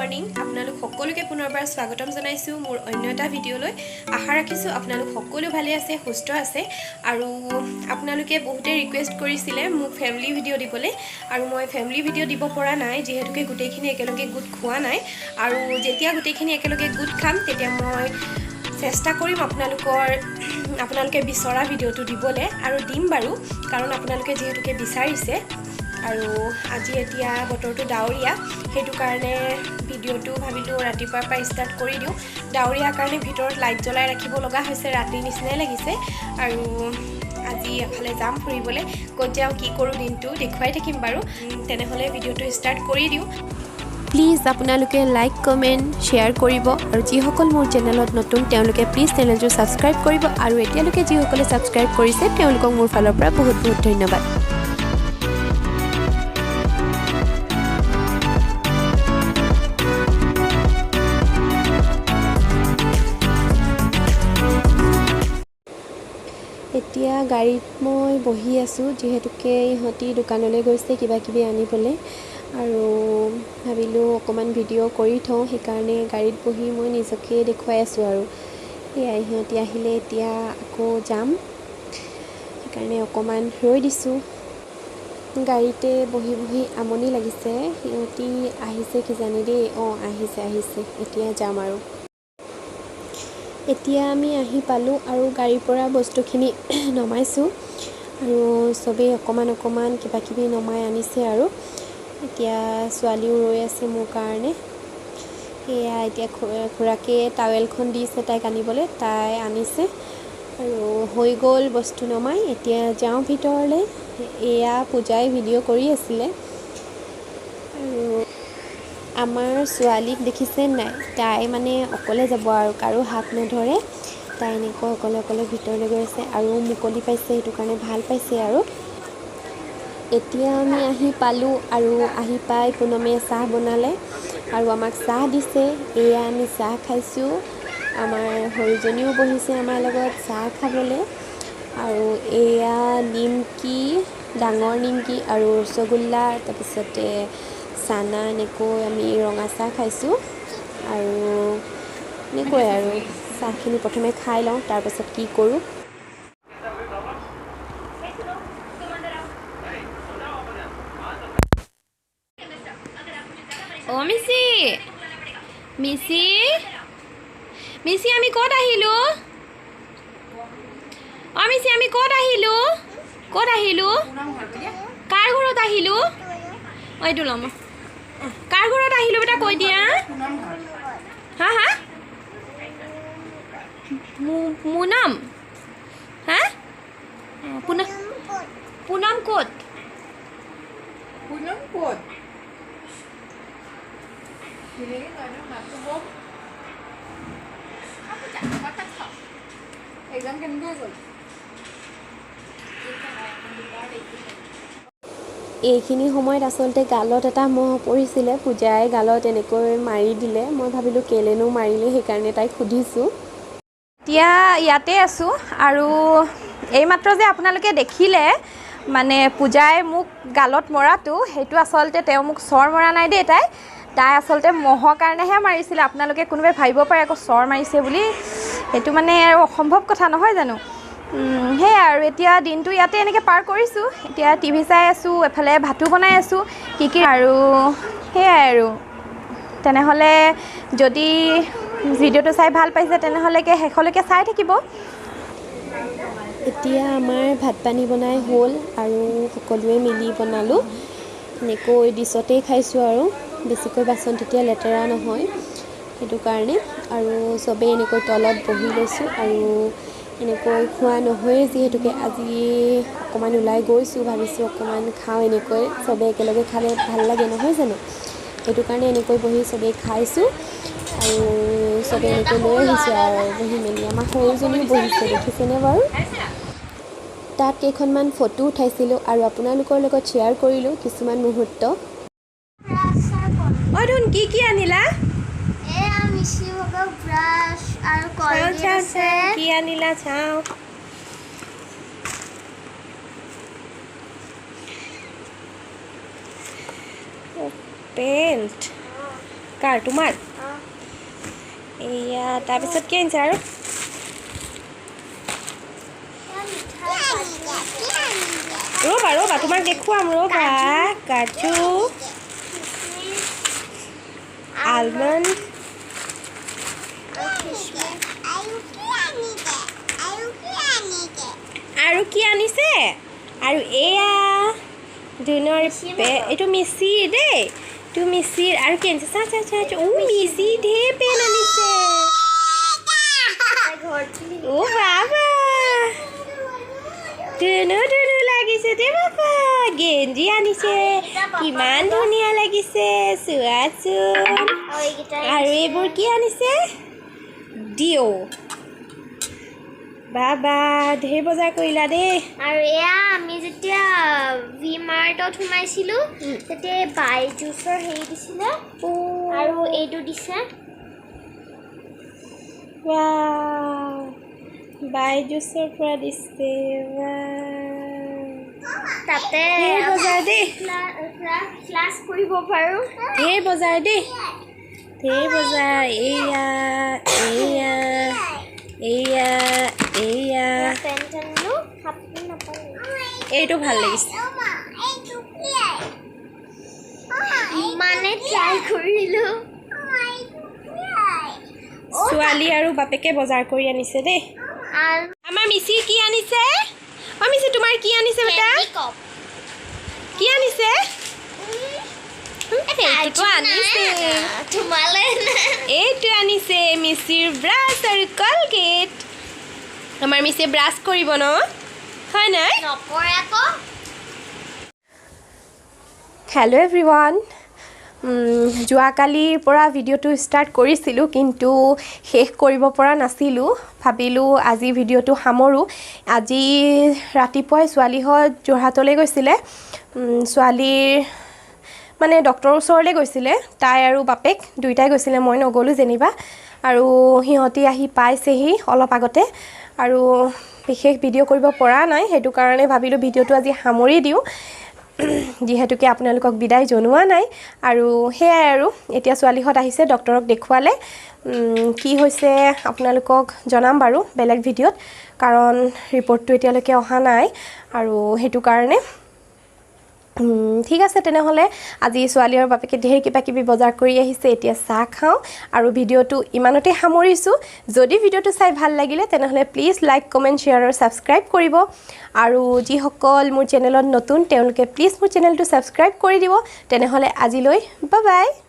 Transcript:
morning আপোনালোক সকলোকে পুনৰবাৰ স্বাগতম জনাইছো মোৰ অন্য এটা ভিডিঅ'লৈ আশা ৰাখিছো আপোনালোক সকলো ভালে আছে সুস্থ আছে আৰু আপোনালোকে বহুতে ৰিকুৱেষ্ট কৰিছিলে মোক ফ্যামিলি ভিডিঅ' দিবলৈ আৰু মই ফ্যামিলি ভিডিঅ' দিব পৰা নাই যেহেতুকে গুটেইখিনি একেলগে গুট খোৱা নাই আৰু যেতিয়া গুটেইখিনি একেলগে গুট খাম তেতিয়া মই চেষ্টা কৰিম আপোনালোকে বিচৰা ভিডিঅ'টো দিবলৈ আৰু দিম বাৰু কাৰণ আপোনালোকে যেহেতুকে বিচাৰিছে আৰু আজি এতিয়া বতৰটো ডাৱৰীয়া হেতু কাৰণে ভিডিঅ'টো ভাবিলো ৰাতিপুৱাৰ পৰা ষ্টাৰ্ট কৰি দিও ডাৱৰীয়া কাৰণে ভিতৰত লাইট জ্বলাই ৰাখিব লগা হৈছে ৰাতি নিচিনাই লাগিছে আৰু আজি এফালে যাম ফুৰিবলৈ ক'ত যাও কি কৰো দিনটো দেখুৱাই থাকিম বাৰু তেনেহলে ভিডিঅ'টো ষ্টাৰ্ট কৰি দিও প্লিজ আপোনালোকে লাইক কমেন্ট শেয়াৰ কৰিব আৰু যিসকল মোৰ চেনেলত নতুন তেওঁলোকে প্লিজ চেনেলটো সাবস্ক্ৰাইব কৰিব আৰু এতিয়ালৈকে যিসকলে সাবস্ক্ৰাইব কৰিছে তেওঁলোকক মোৰ ফালৰ পৰা বহুত বহুত ধন্যবাদ এতিয়া গাড়ীত মই বহি আছো যেহেতুকে ইহঁতি দোকানলৈ গৈছে কিবা কিবি আনিবলৈ আৰু ভাবিলো অকমান ভিডিঅ' কৰি থওঁ সেইকাৰণে গাড়ীত বহি মই নিজকে দেখুৱাই আছো আৰু ইহঁতি আহিলে এতিয়া আকৌ যাম সেইকাৰণে অকমান ৰৈ দিছো গাড়ীতে বহি বহি আমনি লাগিছে ইহঁতি আহিছে কি জানি দেই আহিছে এতিয়া যাম আৰু এতিয়া আমি আহি পালো আৰু গাড়ীৰ পৰা বস্তুখিনি নমাইছো আৰু সবে অকমান কিবা কিবি নমাই আনিছে আৰু এতিয়া ছোৱালীও ৰৈ আছে মোৰ কাৰণে এয়া এতিয়া খুৰাকে টাৱেলখন দিছে তাইক আনিবলৈ তাই আনিছে আৰু হৈ গ'ল বস্তু নমাই এতিয়া যাওঁ ভিতৰলৈ এয়া পূজাই ভিডিঅ' কৰি আছিলে আৰু আমাৰ ছোৱালীক দেখিছে নাই তাই মানে অকলে যাব আৰু কাৰো হাত নধৰে তাই এনেকৈ অকলে ভিতৰলৈ গৈ আছে আৰু মুকলি পাইছে সেইটো কাৰণে ভাল পাইছে আৰু এতিয়া আমি আহি পালো আৰু আহি পাই পুনমে চাহ বনালে আৰু আমাক চাহ দিছে এয়া আমি চাহ খাইছো আমাৰ হৰিজনীও বহিছে আমাৰ লগত চাহ খাবলৈ আৰু এয়া নিমকি ডাঙৰ নিমকি আৰু ৰসগোল্লা তাৰপিছতে চানা এনেকৈ আমি ৰঙা চাহ খাইছো আৰু এনেকৈ আৰু চাহখিনি প্ৰথমে খাই লওঁ তাৰপিছত কি কৰোঁ মিছি আমি ক'ত আহিলো মিছি আমি ক'ত আহিলো কাৰ ঘৰত আহিলো এইটো ল'ম কাৰ ঘৰত আহিলো বেটা কৈ দিয়া হা মুনাম হা পুনম ক'ত এক্সাম কেনেকৈ গ'ল এইখিনি সময়ত আচলতে গালত এটা মহ পৰিছিলে পূজাই গালত এনেকৈ মাৰি দিলে মই ভাবিলোঁ কেলেনো মাৰিলে সেইকাৰণে তাইক সুধিছোঁ এতিয়া ইয়াতে আছোঁ আৰু এইমাত্ৰ যে আপোনালোকে দেখিলে মানে পূজাই মোক গালত মৰাটো সেইটো আচলতে তেওঁ মোক চৰ মৰা নাই দেই তাই আচলতে মহৰ কাৰণেহে মাৰিছিলে আপোনালোকে কোনোবাই ভাবিব পাৰে আকৌ চৰ মাৰিছে বুলি সেইটো মানে আৰু অসম্ভৱ কথা নহয় জানো সেয়া আৰু এতিয়া দিনটো ইয়াতে এনেকৈ পাৰ কৰিছোঁ এতিয়া টিভি চাই আছোঁ এফালে ভাতো বনাই আছোঁ কি আৰু সেয়াই আৰু তেনেহ'লে যদি ভিডিঅ'টো চাই ভাল পাইছে তেনেহ'লে শেষলৈকে চাই থাকিব এতিয়া আমাৰ ভাত পানী বনাই হ'ল আৰু সকলোৱে মিলি বনালোঁ এনেকৈ ডিছতেই খাইছোঁ আৰু বেছিকৈ বাচন তেতিয়া লেতেৰা নহয় সেইটো কাৰণে আৰু চবেই এনেকৈ তলত বহি লৈছোঁ আৰু এনেকৈ খোৱা নহয়েই যিহেতুকে আজি অকণমান ওলাই গৈছোঁ ভাবিছোঁ অকণমান খাওঁ এনেকৈ চবেই একেলগে খালে ভাল লাগে নহয় জানো সেইটো কাৰণে এনেকৈ বহি চবেই খাইছোঁ আৰু চবেই এনেকৈ লৈ আহিছোঁ আৰু বহি মেলি আমাৰ সৰুজনীও বহিছে দেখিছেনে বাৰু তাত কেইখনমান ফটো উঠাইছিলোঁ আৰু আপোনালোকৰ লগত শ্বেয়াৰ কৰিলোঁ কিছুমান মুহূৰ্ত ধুন কি আনিলা ব্ৰাছ আৰু কলগেট আছে কি আনিলা চাওঁ পেণ্ট কাৰ তোমাৰ এয়া তাৰপিছত কি আনিছে আৰু ৰ'বা তোমাক দেখুৱাম ৰ'বা কাজু আলমণ্ড আৰু কি আনিছে আৰু এয়া ধুনৰ এইটো মিচি দেই এইটো মিচিৰ আৰু কি আনিছে চা মিচি ঢেৰ পেন আনিছে বাবা ধুনু লাগিছে দে বাবা গেঞ্জি আনিছে কিমান ধুনীয়া লাগিছে চোৱাচোন আৰু এইবোৰ কি আনিছে দিও বাবা ঢেৰ বজাৰ কৰিলা দেই আৰু এয়া আমি যেতিয়া ভি মাৰ্টত সোমাইছিলোঁ তেতিয়া বাই জুচৰ হেৰি দিছিলে আৰু এইটো দিছে বাই জুচৰ পৰা দিছে তাতে বজাৰ দেই ক্লাছ কৰিব পাৰোঁ ঢেৰ বজাৰ দেই ঢেৰ বজাৰ এয়া এইটো ভাল লাগিছে মানে ট্ৰাই কৰিলোঁ ছোৱালী আৰু বাপেকে বজাৰ কৰি আনিছে দেই আমাৰ মিচি কি আনিছে মিচি তোমাৰ কি আনিছে বেটা কি আনিছে এইটো আনিছে মিচিৰ ব্ৰাছ আৰু কলগেট আমাৰ মিচিয়ে ব্ৰাছ কৰিব ন হয় নাই হেল্ল' এভৰিৱান যোৱাকালিৰ পৰা ভিডিঅ'টো ষ্টাৰ্ট কৰিছিলোঁ কিন্তু শেষ কৰিব পৰা নাছিলোঁ ভাবিলোঁ আজি ভিডিঅ'টো সামৰোঁ আজি ৰাতিপুৱাই ছোৱালীহঁত যোৰহাটলৈ গৈছিলে ছোৱালীৰ মানে ডক্টৰৰ ওচৰলৈ গৈছিলে তাই আৰু বাপেক দুইটাই গৈছিলে মই নগ'লোঁ যেনিবা আৰু সিহঁতি আহি পাইছেহি অলপ আগতে আৰু বিশেষ ভিডিঅ' কৰিব পৰা নাই সেইটো কাৰণে ভাবিলোঁ ভিডিঅ'টো আজি সামৰি দিওঁ যিহেতুকে আপোনালোকক বিদায় জনোৱা নাই আৰু সেয়াই আৰু এতিয়া ছোৱালীহঁত আহিছে ডক্টৰক দেখুৱালে কি হৈছে আপোনালোকক জনাম বাৰু বেলেগ ভিডিঅ'ত কাৰণ ৰিপৰ্টটো এতিয়ালৈকে অহা নাই আৰু সেইটো কাৰণে ঠিক আছে তেনেহ'লে আজি ছোৱালী আৰু বাপেকে ঢেৰ কিবাকিবি বজাৰ কৰি আহিছে এতিয়া চাহ খাওঁ আৰু ভিডিঅ'টো ইমানতে সামৰিছোঁ যদি ভিডিঅ'টো চাই ভাল লাগিলে তেনেহ'লে প্লিজ লাইক কমেণ্ট শ্বেয়াৰ আৰু ছাবস্ক্ৰাইব কৰিব আৰু যিসকল মোৰ চেনেলত নতুন তেওঁলোকে প্লিজ মোৰ চেনেলটো ছাবস্ক্ৰাইব কৰি দিব তেনেহ'লে আজিলৈ বাই বাই